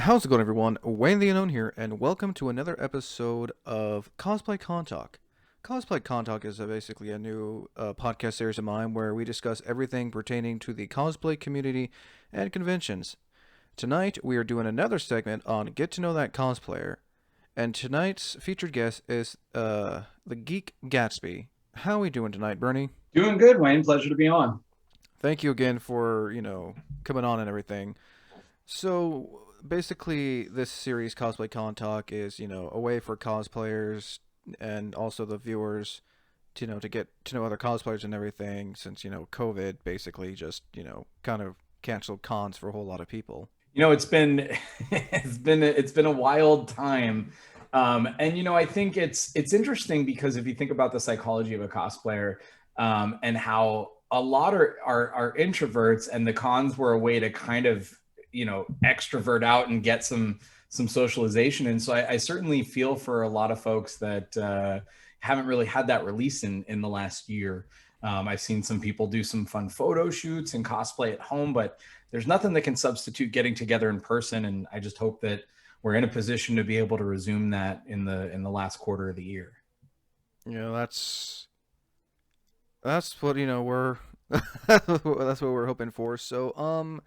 How's it going, everyone? Wayne the Unknown here, and welcome to another episode of Cosplay Con Talk. Cosplay Con Talk is basically a new podcast series of mine where we discuss everything pertaining to the cosplay community and conventions. Tonight, we are doing another segment on Get to Know That Cosplayer, and tonight's featured guest is the Geek Gatsby. How are we doing tonight, Bernie? Doing good, Wayne. Pleasure to be on. Thank you again for, coming on and everything. So basically, this series, Cosplay Con Talk, is a way for cosplayers and also the viewers to to get to know other cosplayers and everything. Since COVID basically just kind of canceled cons for a whole lot of people. It's been it's been a wild time. And I think it's interesting because if you think about the psychology of a cosplayer, and how a lot are introverts, and the cons were a way to kind of extrovert out and get some socialization. And so I certainly feel for a lot of folks that haven't really had that release in the last year. I've seen some people do some fun photo shoots and cosplay at home, but there's nothing that can substitute getting together in person. And I just hope that we're in a position to be able to resume that in the last quarter of the year. That's what we're that's what we're hoping for. So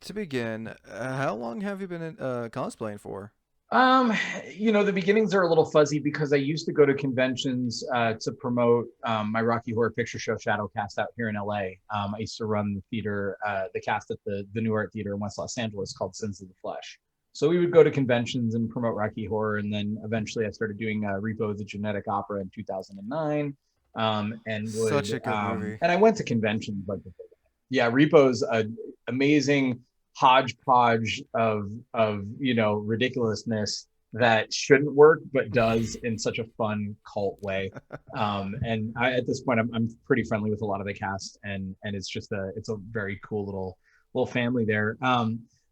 to begin, how long have you been cosplaying for? Um, the beginnings are a little fuzzy because I used to go to conventions to promote my Rocky Horror Picture Show Shadowcast out here in LA. I used to run the theater, the cast at the New Art Theater in West Los Angeles called Sins of the Flesh. So we would go to conventions and promote Rocky Horror, and then eventually I started doing Repo the Genetic Opera in 2009. And Such would a good movie. and I went to conventions like before that. Yeah, Repo's an amazing hodgepodge of ridiculousness that shouldn't work but does in such a fun cult way. And at this point I'm pretty friendly with a lot of the cast, and it's a very cool little family there.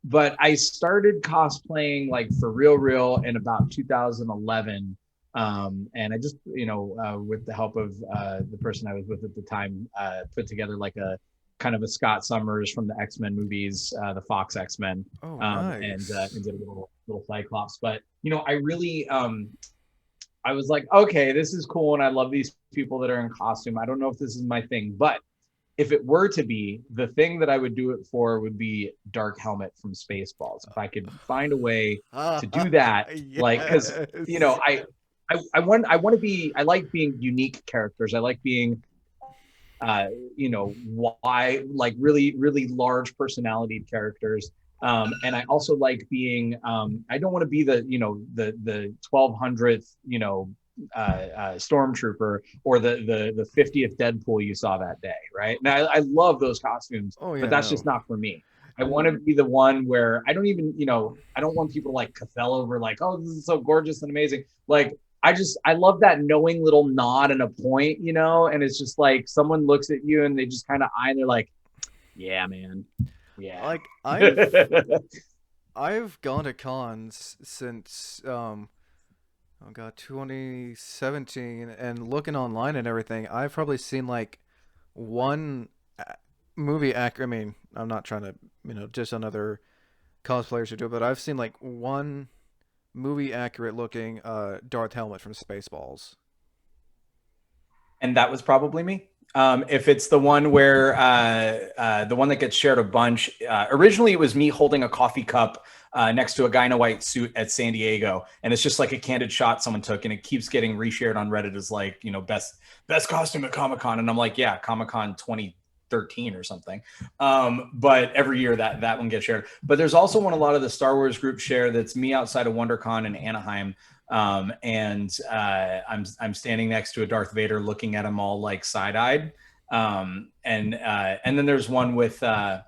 But I started cosplaying like for real in about 2011. And I just with the help of the person I was with at the time, put together like a kind of a Scott Summers from the X-Men movies, the Fox X-Men, Oh, and nice. did a little Cyclops. But I really I was like, okay, this is cool, and I love these people that are in costume. I don't know if this is my thing, but if it were to be, the thing that I would do it for would be Dark Helmet from Spaceballs. If I could find a way to do that, like, because Yes. I want to be, I like being unique characters. I like being why, like, really large personality characters. And I also like being, I don't want to be the 1200th, stormtrooper, or the 50th Deadpool you saw that day, right? Now I love those costumes, Oh but yeah, that's just no. not for me. I want to be the one where I don't even, I don't want people to like cafell over like, oh, this is so gorgeous and amazing. Like, I love that knowing little nod and a point, and it's just like someone looks at you and they just kind of eye and they're like, yeah, man. Yeah. Like I've gone to cons since oh god, 2017, and looking online and everything, I've probably seen like one movie actor. I mean, I'm not trying to, just another cosplayers who do it, but I've seen like one movie accurate looking Darth Helmet from Spaceballs. And that was probably me. If it's the one where the one that gets shared a bunch, originally it was me holding a coffee cup next to a guy in a white suit at San Diego, and it's just like a candid shot someone took, and it keeps getting reshared on Reddit as like best costume at Comic Con, and I'm like, yeah, Comic Con 2013 or something. But every year that one gets shared. But there's also one a lot of the Star Wars groups share, that's me outside of WonderCon in Anaheim, and I'm standing next to a Darth Vader, looking at him all like side-eyed. And then there's one with a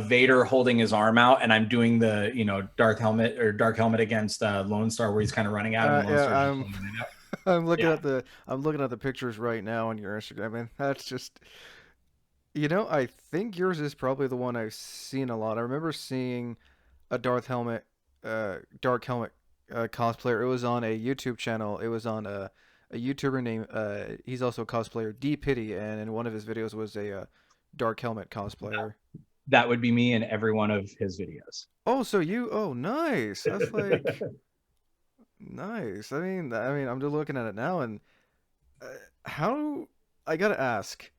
Vader holding his arm out, and I'm doing the Dark Helmet against Lone Star, where he's kind of running out, and Lone Yeah, Star's just holding it out. Yeah. I'm looking at the pictures right now on your Instagram, and that's just I think yours is probably the one I've seen a lot. I remember seeing a Dark Helmet cosplayer. It was on a YouTube channel. It was on a YouTuber named he's also a cosplayer, D Pity, and in one of his videos was a Dark Helmet cosplayer. that would be me in every one of his videos. Oh, so you? Oh, nice. That's like nice. I mean, I'm just looking at it now, and uh, how? I gotta ask,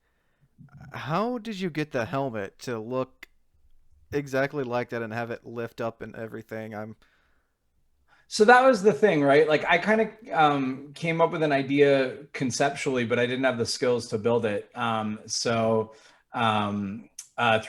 how did you get the helmet to look exactly like that and have it lift up and everything? So that was the thing, right? Like I kind of came up with an idea conceptually, but I didn't have the skills to build it. Through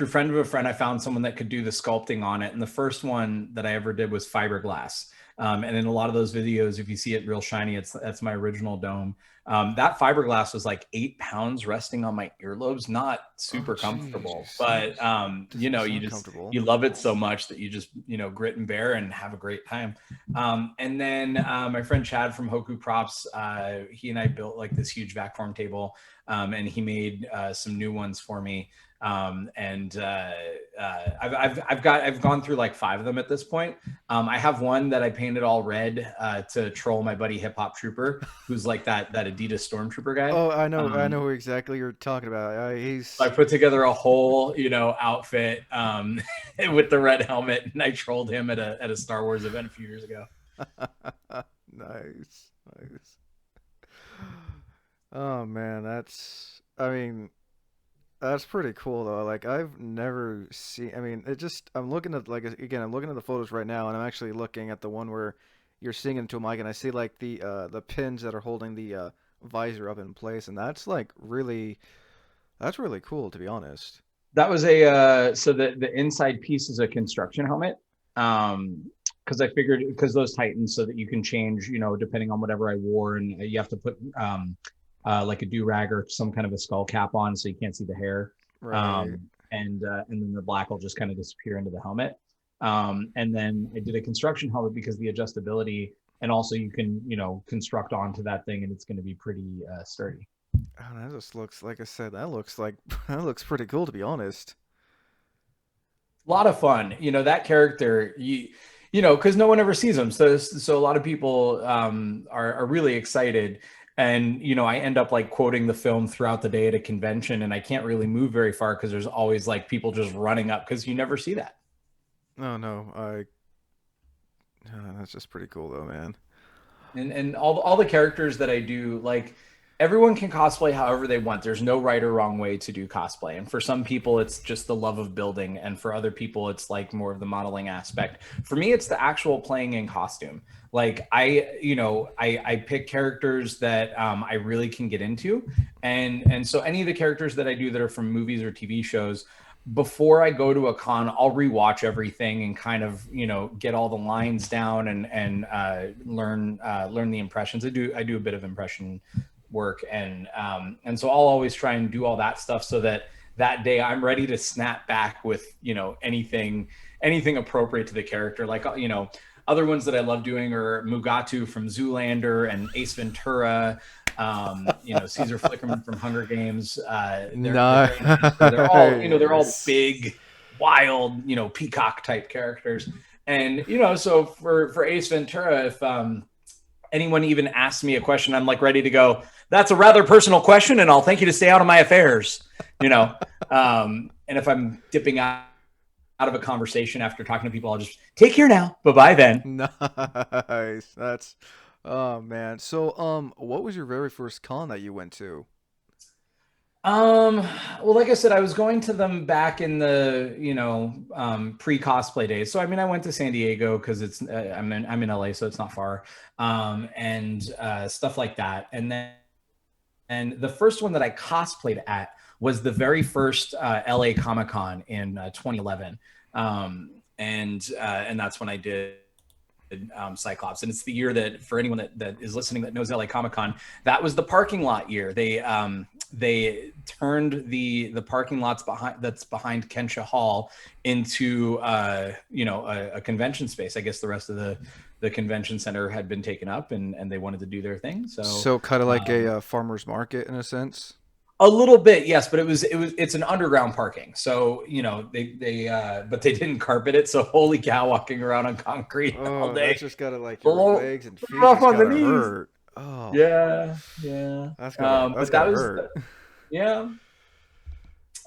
friend of a friend, I found someone that could do the sculpting on it. And the first one that I ever did was fiberglass. And in a lot of those videos, if you see it real shiny, that's my original dome. That fiberglass was like 8 pounds resting on my earlobes, not Oh, super comfortable, jeez. but Doesn't sound you just comfortable. you love it so much that you just grit and bear and have a great time. And then my friend Chad from Hoku Props, he and I built like this huge vac form table, and he made some new ones for me. I've gone through like 5 of them at this point. I have one that I painted all red to troll my buddy Hip Hop Trooper, who's like that Adidas Stormtrooper guy. Oh, I know who exactly you're talking about. I He's put together a whole, outfit with the red helmet, and I trolled him at a Star Wars event a few years ago. nice, nice. Oh man, I mean, that's pretty cool though. Like I've never seen. I mean, it just. I'm looking at like again. I'm looking at the photos right now, and I'm actually looking at the one where you're singing to a mic, and I see like the pins that are holding the visor up in place, and that's really cool to be honest. That was so the inside piece is a construction helmet. Because I figured because those tighten so that you can change, depending on whatever I wore, and you have to put like a do rag or some kind of a skull cap on so you can't see the hair. Right. And then the black will just kind of disappear into the helmet. And then I did a construction helmet because the adjustability, and also you can construct onto that thing, and it's going to be pretty sturdy. Oh, that just looks like I said. That looks like that looks pretty cool to be honest. A lot of fun. That character, because no one ever sees him. So a lot of people are really excited. And, I end up like quoting the film throughout the day at a convention, and I can't really move very far because there's always like people just running up because you never see that. Oh no, that's just pretty cool though, man. And all the characters that I do, like everyone can cosplay however they want. There's no right or wrong way to do cosplay. And for some people, it's just the love of building. And for other people, it's like more of the modeling aspect. For me, it's the actual playing in costume. Like I pick characters that I really can get into. And so any of the characters that I do that are from movies or TV shows, before I go to a con, I'll rewatch everything and kind of get all the lines down and learn the impressions. I do a bit of impression work, and so I'll always try and do all that stuff so that day I'm ready to snap back with anything appropriate to the character. Like other ones that I love doing are Mugatu from Zoolander and Ace Ventura, Caesar Flickerman from Hunger Games. They're very nice. So they're all Nice. big, wild, peacock type characters. And so for Ace Ventura, if anyone even asks me a question, I'm like ready to go. That's a rather personal question, and I'll thank you to stay out of my affairs. And if I'm dipping out of a conversation after talking to people, I'll just take care now. Bye bye then. Nice. That's oh man. So what was your very first con that you went to? Um, well, like I said, I was going to them back in the, pre cosplay days. So, I mean, I went to San Diego because I'm in LA, so it's not far. And stuff like that. And the first one that I cosplayed at was the very first LA Comic Con in 2011. And that's when I did Cyclops, and it's the year that, for anyone that is listening that knows LA Comic Con, that was the parking lot year. They turned the parking lots behind Kensha Hall into a convention space. I guess the rest of the convention center had been taken up, and they wanted to do their thing. So So kind of like um, a farmer's market in a sense. a little bit, yes, but it's an underground parking. So but they didn't carpet it. So holy cow, walking around on concrete all Oh, that's day, just gotta like a your little legs and feet rough just on the gotta knees. hurt. Oh, Yeah, yeah. that's But gotta that was hurt. yeah.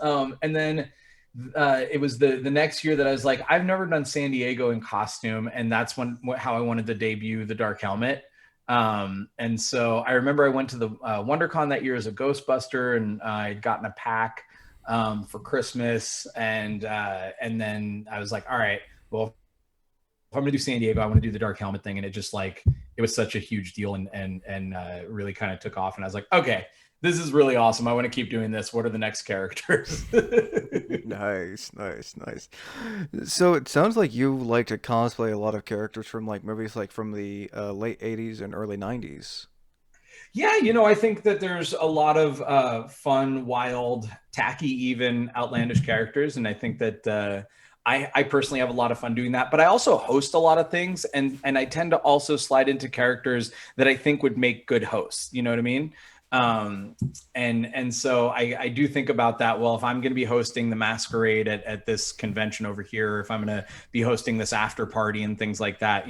And then it was the next year that I was like, I've never done San Diego in costume, and that's how I wanted to debut the dark helmet. And so I remember I went to the WonderCon that year as a Ghostbuster, and I'd gotten a pack for Christmas, and then I was like, all right, well, if I'm gonna do San Diego, I want to do the dark helmet thing, and it just like it was such a huge deal, and really kind of took off, and I was like, okay, this is really awesome. I want to keep doing this. What are the next characters? Nice, nice, nice. So it sounds like you like to cosplay a lot of characters from like movies like from the late 80s and early 90s. Yeah, I think that there's a lot of fun, wild, tacky, even outlandish characters, and I think that I personally have a lot of fun doing that. But I also host a lot of things, and I tend to also slide into characters that I think would make good hosts. You know what I mean? And so I do think about that. Well, if I'm going to be hosting the masquerade at this convention over here, or if I'm going to be hosting this after party and things like that,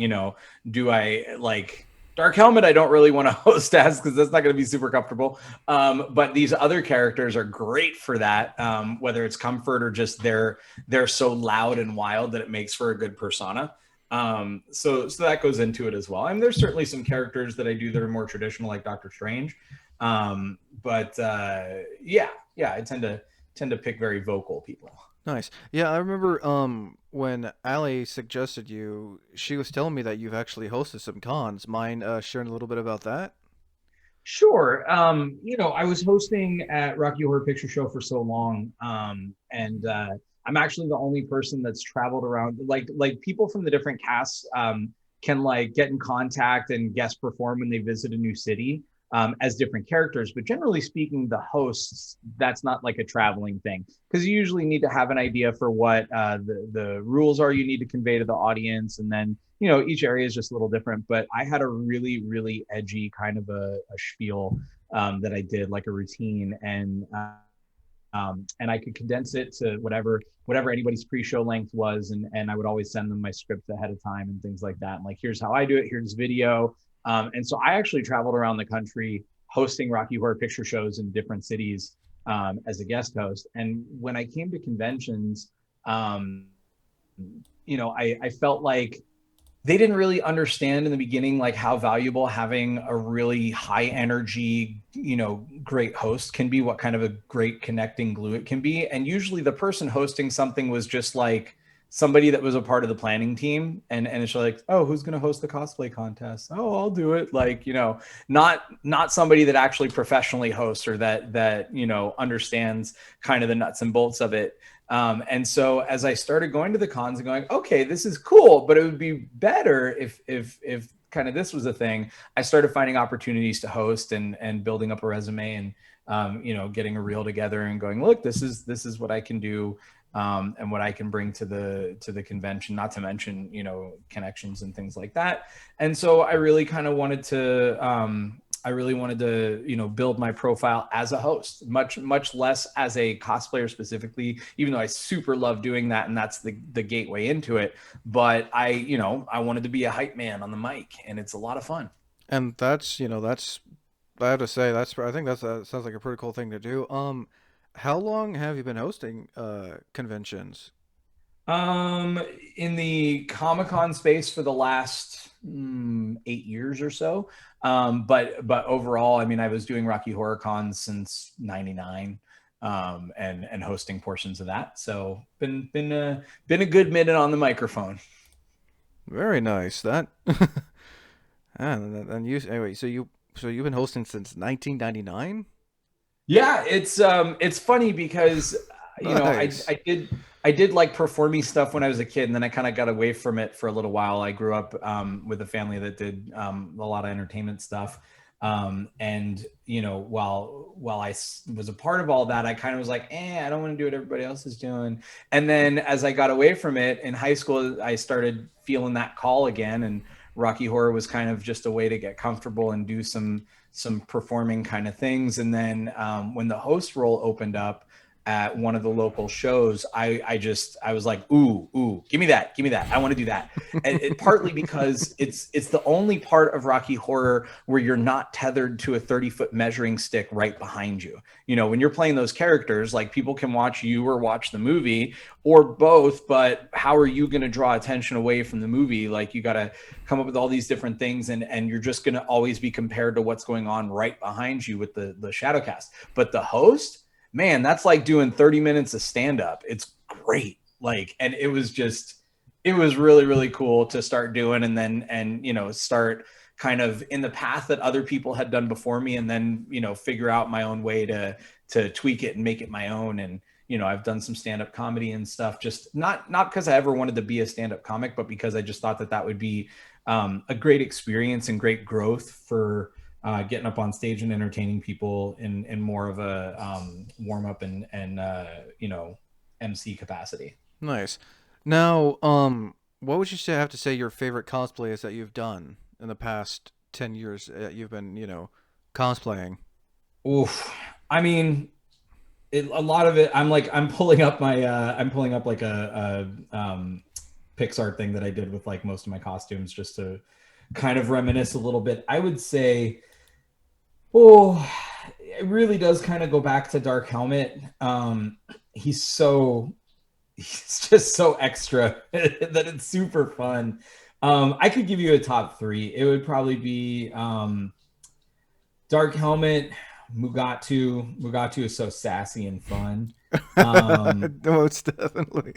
do I like Dark Helmet? I don't really want to host as, because that's not going to be super comfortable. But these other characters are great for that. Whether it's comfort or just they're so loud and wild that it makes for a good persona. So that goes into it as well. I mean, there's certainly some characters that I do that are more traditional, like Doctor Strange. But yeah, I tend to pick very vocal people. Nice. Yeah, I remember when Ali suggested you, she was telling me that you've actually hosted some cons. Mind sharing a little bit about that? Sure. I was hosting at Rocky Horror Picture Show for so long, and I'm actually the only person that's traveled around. Like people from the different casts can like get in contact and guest perform when they visit a new city as different characters. But generally speaking, the hosts, that's not like a traveling thing, because you usually need to have an idea for what the rules are you need to convey to the audience, and then each area is just a little different. But I had a really, really edgy kind of a spiel that I did, like a routine, and I could condense it to whatever anybody's pre-show length was, and I would always send them my script ahead of time and things like that. And like, here's how I do it. Here's video. And so I actually traveled around the country hosting Rocky Horror Picture Shows in different cities as a guest host. And when I came to conventions, I felt like they didn't really understand in the beginning like how valuable having a really high energy, great host can be, what kind of a great connecting glue it can be. And usually the person hosting something was just like somebody that was a part of the planning team, and it's like, oh, who's going to host the cosplay contest? Oh, I'll do it. Like, not somebody that actually professionally hosts, or that understands kind of the nuts and bolts of it. And so as I started going to the cons and going, okay, this is cool, but it would be better if kind of this was a thing, I started finding opportunities to host and building up a resume, and getting a reel together and going, look, this is what I can do, and what I can bring to the convention, not to mention connections and things like that. And so I really kind of wanted to build my profile as a host, much less as a cosplayer specifically, even though I super love doing that, and that's the gateway into it. But I wanted to be a hype man on the mic, and it's a lot of fun. And that's I have to say I think that sounds like a pretty cool thing to do. How long have you been hosting conventions? Um, in the Comic Con space for the last 8 years or so. But overall, I mean, I was doing Rocky Horror Con since '99, and hosting portions of that. So been a good minute on the microphone. Very nice. That and you anyway. So you've been hosting since 1999. Yeah, it's funny because Nice. I did like performing stuff when I was a kid, and then I kind of got away from it for a little while. I grew up with a family that did a lot of entertainment stuff, and while was a part of all that, I kind of was like, I don't want to do what everybody else is doing. And then as I got away from it in high school, I started feeling that call again, and Rocky Horror was kind of just a way to get comfortable and do some performing kind of things. And then when the host role opened up, at one of the local shows, I was like, ooh, give me that. I want to do that. And partly because it's the only part of Rocky Horror where you're not tethered to a 30-foot measuring stick right behind you. You know, when you're playing those characters, like people can watch you or watch the movie or both, but how are you going to draw attention away from the movie? Like you got to come up with all these different things, and you're just going to always be compared to what's going on right behind you with the shadow cast. But the host, man, that's like doing 30 minutes of stand-up. It's great. Like, and it was really, really cool to start doing, and you know, start kind of in the path that other people had done before me, and then, you know, figure out my own way to tweak it and make it my own. And, you know, I've done some stand-up comedy and stuff, just not because I ever wanted to be a stand-up comic, but because I just thought that would be a great experience and great growth for getting up on stage and entertaining people in more of a warm up and you know, MC capacity. Nice. Now, what would you say have to say your favorite cosplay is that you've done in the past 10 years you've been, you know, cosplaying? Oof. I mean, a lot of it, I'm pulling up my I'm pulling up like a Pixar thing that I did with like most of my costumes, just to kind of reminisce a little bit. I would say, oh, it really does kind of go back to Dark Helmet. He's just so extra that it's super fun. I could give you a top three. It would probably be Dark Helmet, Mugatu. Mugatu is so sassy and fun. Most definitely.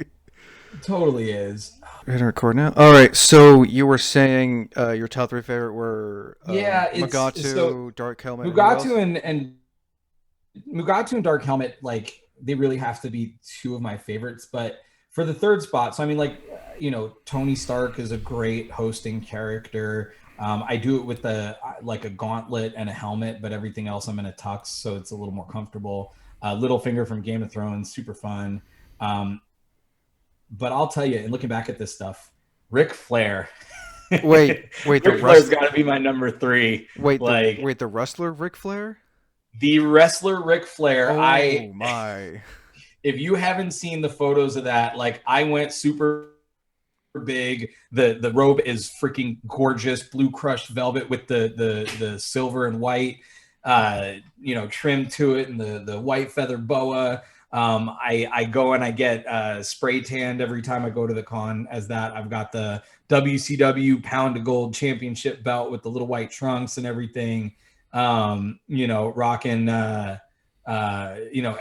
Totally is. We're gonna record now. All right. So you were saying your top three favorite were Yeah, it's Mugatu, so Dark Helmet, Mugatu and Mugatu and Dark Helmet, like they really have to be two of my favorites. But for the third spot, so I mean, like, you know, Tony Stark is a great hosting character. I do it with like a gauntlet and a helmet, but everything else I'm in a tux, so it's a little more comfortable. Littlefinger from Game of Thrones, super fun. But I'll tell you, and looking back at this stuff, Ric Flair. Wait, Ric Flair's got to be my number three. Wait, the wrestler Ric Flair? The wrestler Ric Flair. Oh my. If you haven't seen the photos of that, like I went super big. The robe is freaking gorgeous, blue crushed velvet with the silver and white you know, trim to it, and the white feather boa. I go and I get spray tanned every time I go to the con as that. I've got the WCW Pound of Gold Championship belt with the little white trunks and everything. You know, rocking you know,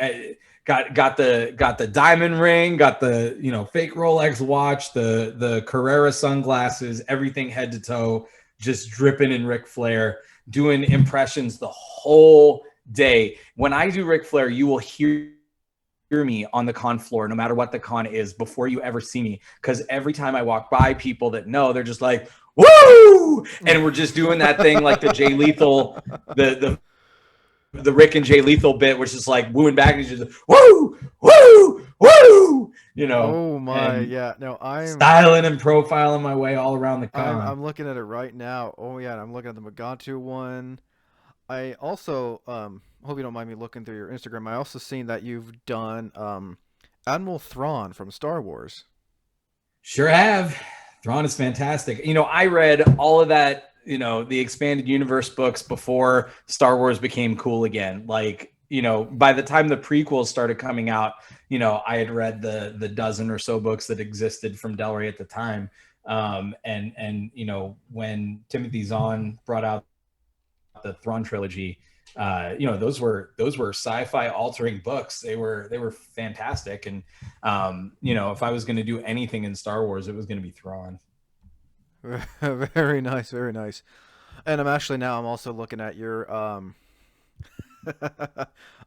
got the diamond ring, got the, you know, fake Rolex watch, the Carrera sunglasses, everything head to toe, just dripping in Ric Flair, doing impressions the whole day. When I do Ric Flair, you will hear me on the con floor, no matter what the con is, before you ever see me. Because every time I walk by people that know, they're just like, woo! And we're just doing that thing like the Jay Lethal, the Rick and Jay Lethal bit, which is like wooing back and just woo, woo, woo, you know. Oh my, yeah. No, I'm styling and profiling my way all around the con. I'm looking at it right now. Oh yeah, I'm looking at the Mugatu one. I also hope you don't mind me looking through your Instagram. I also seen that you've done Admiral Thrawn from Star Wars. Sure have. Thrawn is fantastic. You know, I read all of that, you know, the expanded universe books before Star Wars became cool again. Like, you know, by the time the prequels started coming out, you know, I had read the dozen or so books that existed from Del Rey at the time. And you know, when Timothy Zahn brought out the Thrawn trilogy, you know, those were sci-fi altering books. They were fantastic. And you know, if I was going to do anything in Star Wars, it was going to be Thrawn. Very nice, very nice. And I'm also looking at your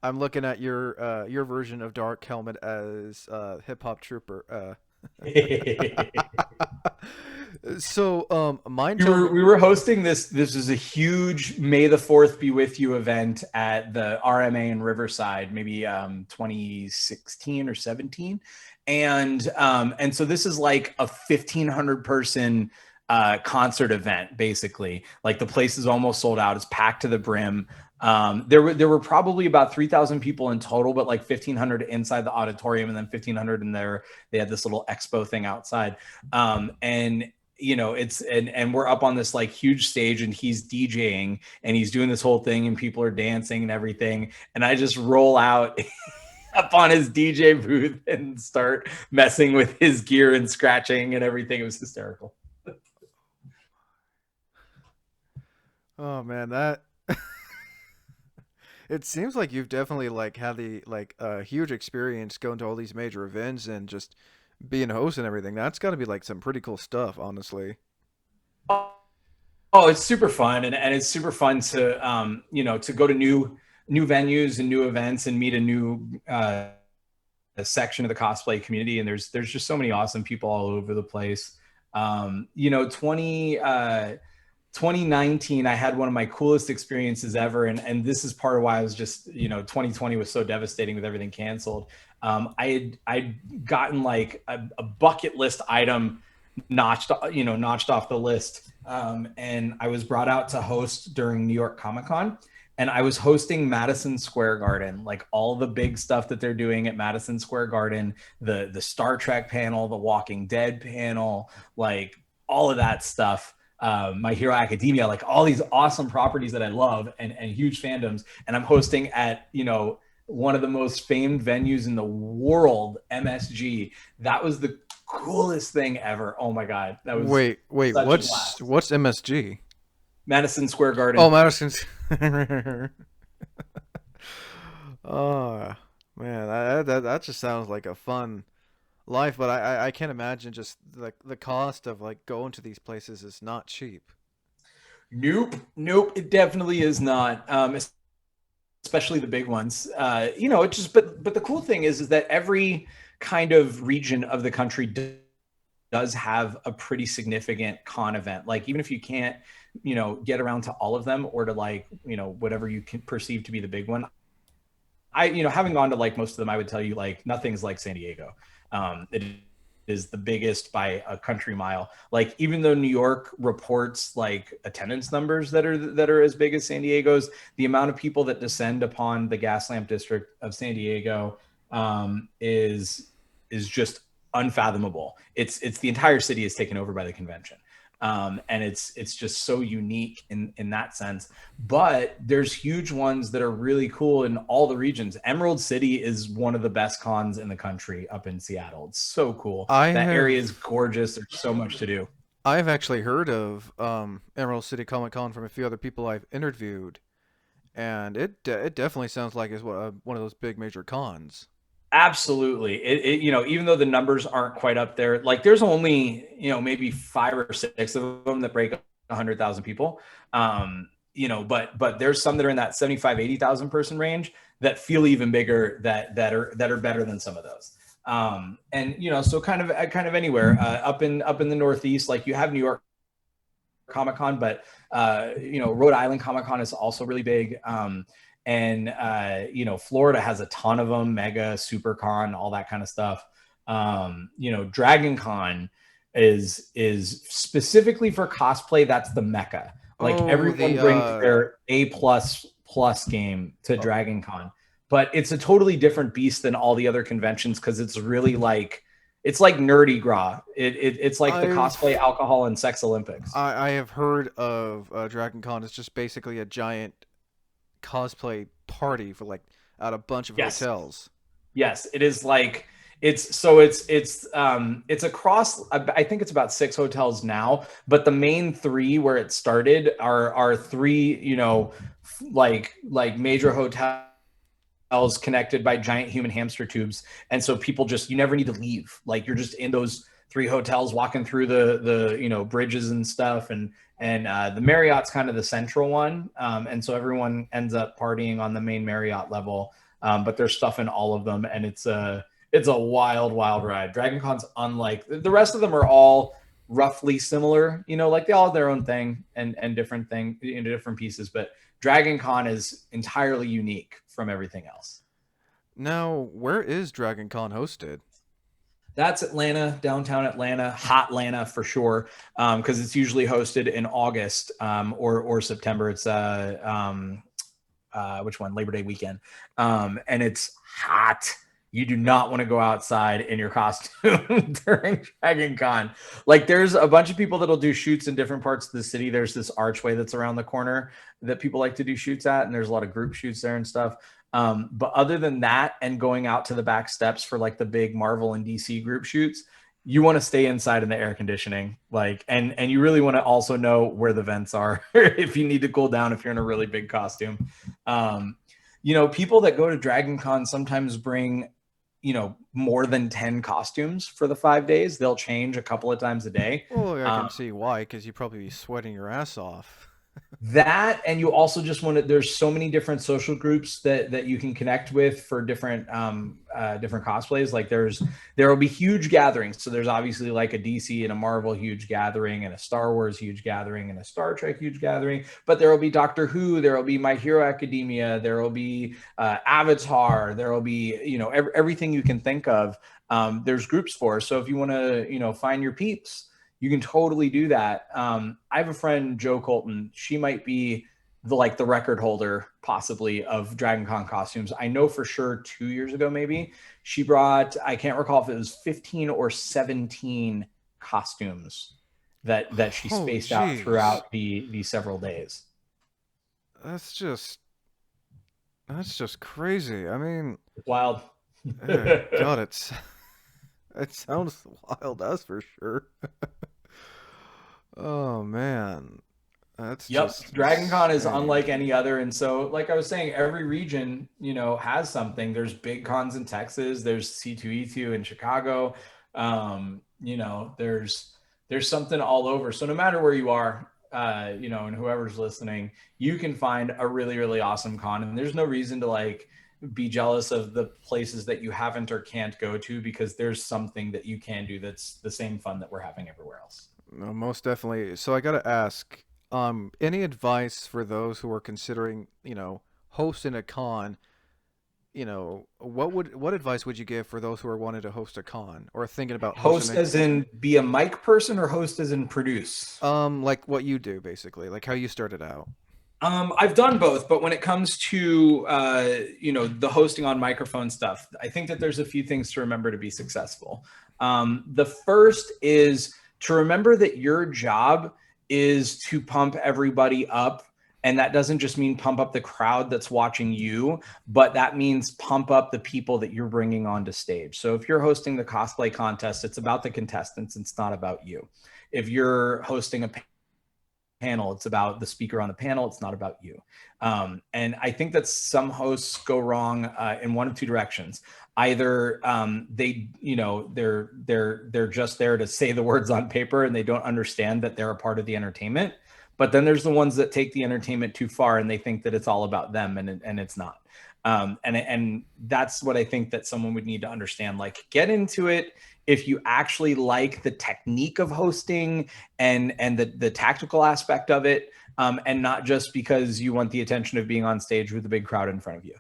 I'm looking at your version of Dark Helmet as Hip Hop Trooper. So we were hosting this is a huge May the 4th be with you event at the RMA in Riverside, maybe 2016 or 17. And so this is like a 1,500 person concert event, basically. Like the place is almost sold out. It's packed to the brim. There were probably about 3,000 people in total, but like 1,500 inside the auditorium, and then 1,500 in there. They had this little expo thing outside, and and we're up on this like huge stage, and he's DJing, and he's doing this whole thing, and people are dancing and everything, and I just roll out up on his DJ booth and start messing with his gear and scratching and everything. It was hysterical. Oh man, that it seems like you've definitely like had the huge experience going to all these major events and just being a host and everything. That's got to be like some pretty cool stuff, honestly. Oh, it's super fun, and it's super fun to to go to new venues and new events and meet a new section of the cosplay community. And there's just so many awesome people all over the place. 2019, I had one of my coolest experiences ever, and this is part of why I was just 2020 was so devastating with everything canceled. I'd gotten like a bucket list item notched off the list, and I was brought out to host during New York Comic Con, and I was hosting Madison Square Garden, like all the big stuff that they're doing at Madison Square Garden, the Star Trek panel, the Walking Dead panel, like all of that stuff. My Hero Academia, like all these awesome properties that I love and huge fandoms, and I'm hosting at one of the most famed venues in the world, MSG. That was the coolest thing ever. Oh my god, that was Wait, such a what's blast. MSG? Madison Square Garden. Oh, Madison's. Oh man, that just sounds like a fun life, but I can't imagine just like the cost of like going to these places is not cheap. Nope, it definitely is not. Especially the big ones. It just but the cool thing is that every kind of region of the country does have a pretty significant con event. Like even if you can't, get around to all of them or to like, whatever you can perceive to be the big one. Having gone to like most of them, I would tell you like nothing's like San Diego. It is the biggest by a country mile. Like even though New York reports like attendance numbers that are as big as San Diego's, the amount of people that descend upon the Gaslamp district of San Diego is just unfathomable. It's the entire city is taken over by the convention. And it's just so unique in that sense. But there's huge ones that are really cool in all the regions. Emerald City is one of the best cons in the country up in Seattle. It's so cool. I That area is have gorgeous. There's so much to do. I've actually heard of Emerald City Comic Con from a few other people I've interviewed, and it definitely sounds like it's one of those big major cons. Absolutely. Even though the numbers aren't quite up there, like there's only, maybe 5 or 6 of them that break 100,000 people. But there's some that are in that 75, 80,000 person range that feel even bigger that are better than some of those. So kind of anywhere, up in the Northeast, like you have New York Comic Con, but, Rhode Island Comic Con is also really big. Florida has a ton of them, Mega, SuperCon, all that kind of stuff. Dragoncon is specifically for cosplay. That's the mecca. Like Oh, everyone the brings their A++ game to oh, Dragoncon, but it's a totally different beast than all the other conventions because it's really like it's like nerdy gras. It's like the cosplay, I've alcohol, and sex Olympics. I have heard of Dragon Con. It's just basically a giant cosplay party for like at a bunch of Yes. hotels. Yes, it is like it's across. I think it's about 6 hotels now, but the main three where it started are three, like major hotels connected by giant human hamster tubes, and so people just you never need to leave. Like you're just in those 3 hotels, walking through the bridges and stuff, and the Marriott's kind of the central one, and so everyone ends up partying on the main Marriott level. But there's stuff in all of them, and it's a wild ride. Dragon Con's unlike the rest of them are all roughly similar, like they all have their own thing and different thing different pieces, but Dragon Con is entirely unique from everything else. Now, where is Dragon Con hosted? That's Atlanta, downtown Atlanta, hot Atlanta for sure, because it's usually hosted in August or September. It's which one? Labor Day weekend. And it's hot. You do not want to go outside in your costume during Dragoncon. Like there's a bunch of people that'll do shoots in different parts of the city. There's this archway that's around the corner that people like to do shoots at, and there's a lot of group shoots there and stuff. But other than that, and going out to the back steps for like the big Marvel and DC group shoots, you want to stay inside in the air conditioning, like, and you really want to also know where the vents are if you need to cool down if you're in a really big costume. People that go to DragonCon sometimes bring more than 10 costumes for the 5 days. They'll change a couple of times a day. Well, I can see why, because you'd probably be sweating your ass off. That, and you also just want to, there's so many different social groups that you can connect with for different different cosplays. Like there will be huge gatherings. So there's obviously like a DC and a Marvel huge gathering, and a Star Wars huge gathering, and a Star Trek huge gathering. But there will be Doctor Who, there will be My Hero Academia, there will be Avatar, there will be everything you can think of. There's groups for. So if you want to find your peeps, you can totally do that. I have a friend, Joe Colton. She might be the record holder possibly of DragonCon costumes. I know for sure 2 years ago, maybe she brought, I can't recall if it was 15 or 17 costumes that she spaced out throughout the several days. That's just crazy. I mean, wild. God, it sounds wild, that's for sure. Oh man, that's just DragonCon is insane. unlike any other, and so like I was saying, every region has something. There's big cons in Texas. There's C2E2 in Chicago. There's something all over. So no matter where you are, and whoever's listening, you can find a really, really awesome con, and there's no reason to be jealous of the places that you haven't or can't go to, because there's something that you can do that's the same fun that we're having everywhere else. No, most definitely. So I gotta ask, any advice for those who are considering, hosting a con? What advice would you give for those who are wanting to host a con or thinking about host as in be a mic person, or host as in produce? Like what you do, basically, like how you started out. I've done both, but when it comes to the hosting on microphone stuff, I think that there's a few things to remember to be successful. The first is to remember that your job is to pump everybody up. And that doesn't just mean pump up the crowd that's watching you, but that means pump up the people that you're bringing onto stage. So if you're hosting the cosplay contest, it's about the contestants. It's not about you. If you're hosting a panel, it's about the speaker on the panel. It's not about you. And I think that some hosts go wrong in one of two directions. Either they're just there to say the words on paper, and they don't understand that they're a part of the entertainment. But then there's the ones that take the entertainment too far, and they think that it's all about them, and it's not. And that's what I think that someone would need to understand. Like, get into it if you actually like the technique of hosting and the tactical aspect of it, and not just because you want the attention of being on stage with a big crowd in front of you,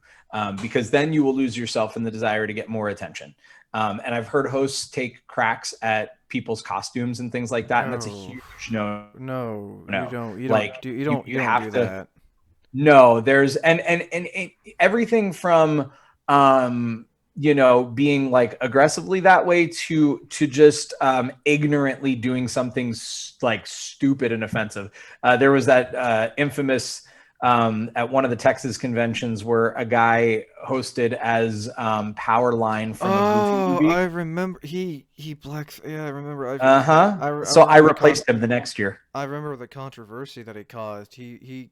because then you will lose yourself in the desire to get more attention. And I've heard hosts take cracks at people's costumes and things like that, and that's a huge no. No, you don't do have that. No, there's and everything from being like aggressively that way to just ignorantly doing something like stupid and offensive. There was that infamous at one of the Texas conventions where a guy hosted as Powerline from a Goofy movie. I remember he blacks. Yeah, I remember. So I replaced him the next year. I remember the controversy that he caused. He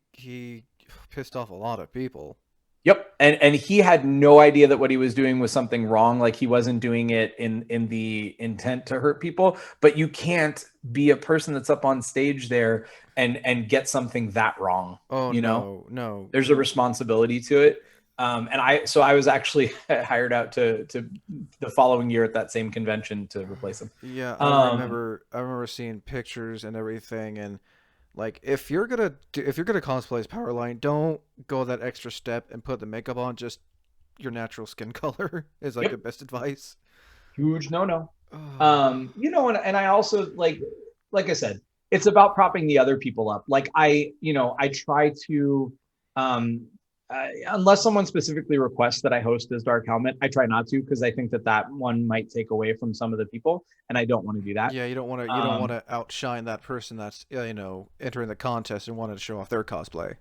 pissed off a lot of people. Yep. And he had no idea that what he was doing was something wrong. Like, he wasn't doing it in the intent to hurt people, but you can't be a person that's up on stage there and get something that wrong. Oh, no. There's a responsibility to it. And I was actually hired out to the following year at that same convention to replace him. Yeah. I remember seeing pictures and everything, and like, if you're gonna cosplay as Powerline, don't go that extra step and put the makeup on. Just your natural skin color is like the best advice. Huge no. And I also like I said, it's about propping the other people up. Like, I try to unless someone specifically requests that I host as Dark Helmet, I try not to because I think that one might take away from some of the people, and I don't want to do that. Yeah, you don't want to outshine that person that's entering the contest and wanted to show off their cosplay.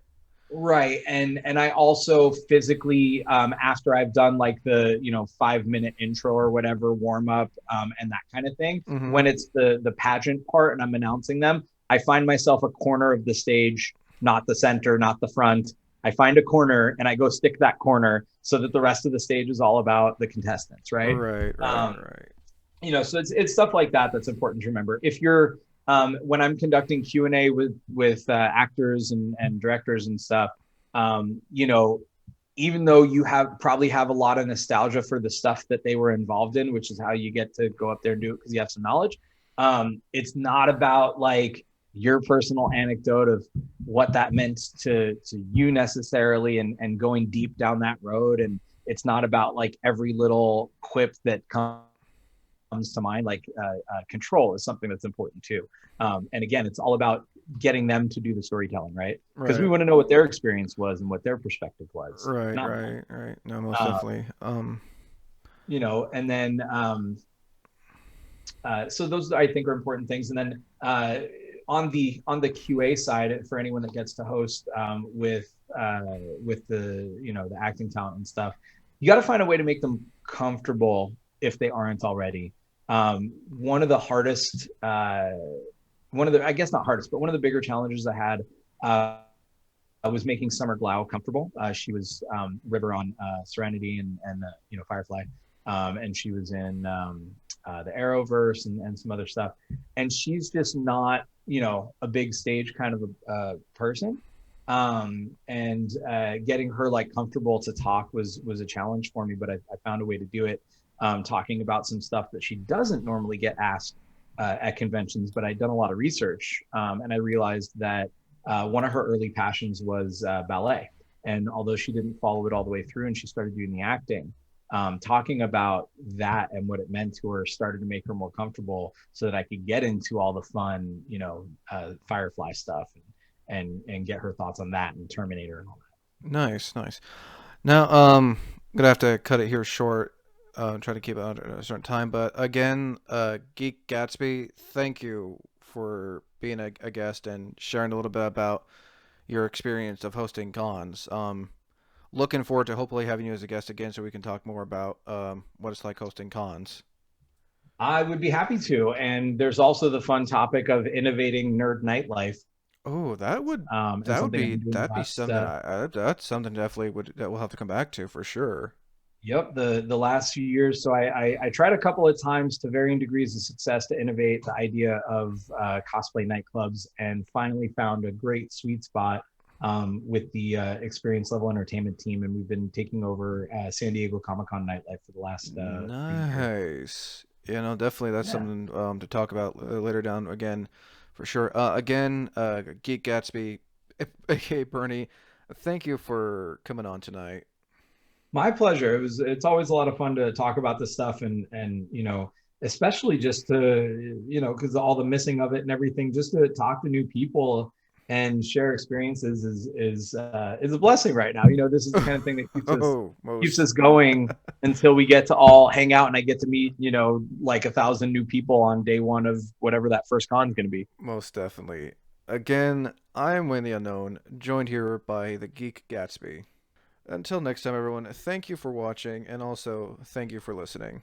Right. And I also physically, after I've done like the, 5 minute intro or whatever, warm up, and that kind of thing, Mm-hmm. when it's the pageant part and I'm announcing them, I find myself a corner of the stage, not the center, not the front. I find a corner and I go stick that corner so that the rest of the stage is all about the contestants, right? Right, right, Um, right. so it's stuff like that that's important to remember. If you're when I'm conducting Q&A with actors and directors and stuff, even though you probably have a lot of nostalgia for the stuff that they were involved in, which is how you get to go up there and do it because you have some knowledge. It's not about like your personal anecdote of what that meant to you necessarily, and going deep down that road. And it's not about like every little quip that comes to mind. Like control is something that's important too. And again, it's all about getting them to do the storytelling, right? Because we Right. want to know what their experience was and what their perspective was, Right, not mine. right, right. No, most Uh, definitely. and then so those I think are important things. And then on the QA side, for anyone that gets to host with the acting talent and stuff, you got to find a way to make them comfortable if they aren't already. One of the hardest, one of the I guess not hardest, but one of the bigger challenges I had was making Summer Glau comfortable. She was River on Serenity and Firefly, and she was in the Arrowverse and some other stuff. And she's just not a big stage kind of a person. And getting her like comfortable to talk was a challenge for me, but I found a way to do it. Talking about some stuff that she doesn't normally get asked at conventions, but I'd done a lot of research, and I realized that one of her early passions was ballet. And although she didn't follow it all the way through and she started doing the acting, talking about that and what it meant to her started to make her more comfortable so that I could get into all the fun, Firefly stuff and get her thoughts on that and Terminator and all Nice, nice. Now, gonna have to cut it here short. Try to keep it under a certain time. But again, Geek Gatsby, thank you for being a guest and sharing a little bit about your experience of hosting cons. Looking forward to hopefully having you as a guest again so we can talk more about what it's like hosting cons. that. I would be happy to. And there's also the fun topic of innovating nerd nightlife, Oh, and something I've been doing the that'd be last something that's something definitely would that we'll have to come back to for sure. Yep, the last few years. So I tried a couple of times to varying degrees of success to innovate the idea of cosplay nightclubs, and finally found a great sweet spot with the Experience Level Entertainment team, and we've been taking over San Diego Comic-Con nightlife for the last few years. Nice. Definitely that's Yeah, something to talk about later down again for sure. Again, Geek Gatsby, aka Bernie, thank you for coming on tonight. my pleasure. It's always a lot of fun to talk about this stuff, and especially just to because all the missing of it and everything, just to talk to new people and share experiences is a blessing right now. This is the kind of thing that Oh, keeps most us going until we get to all hang out and I get to meet like 1,000 new people on day one of whatever that first con is going to be. most definitely. Again, I am Wayne the Unknown, joined here by the Geek Gatsby. Until next time, everyone, thank you for watching, and also thank you for listening.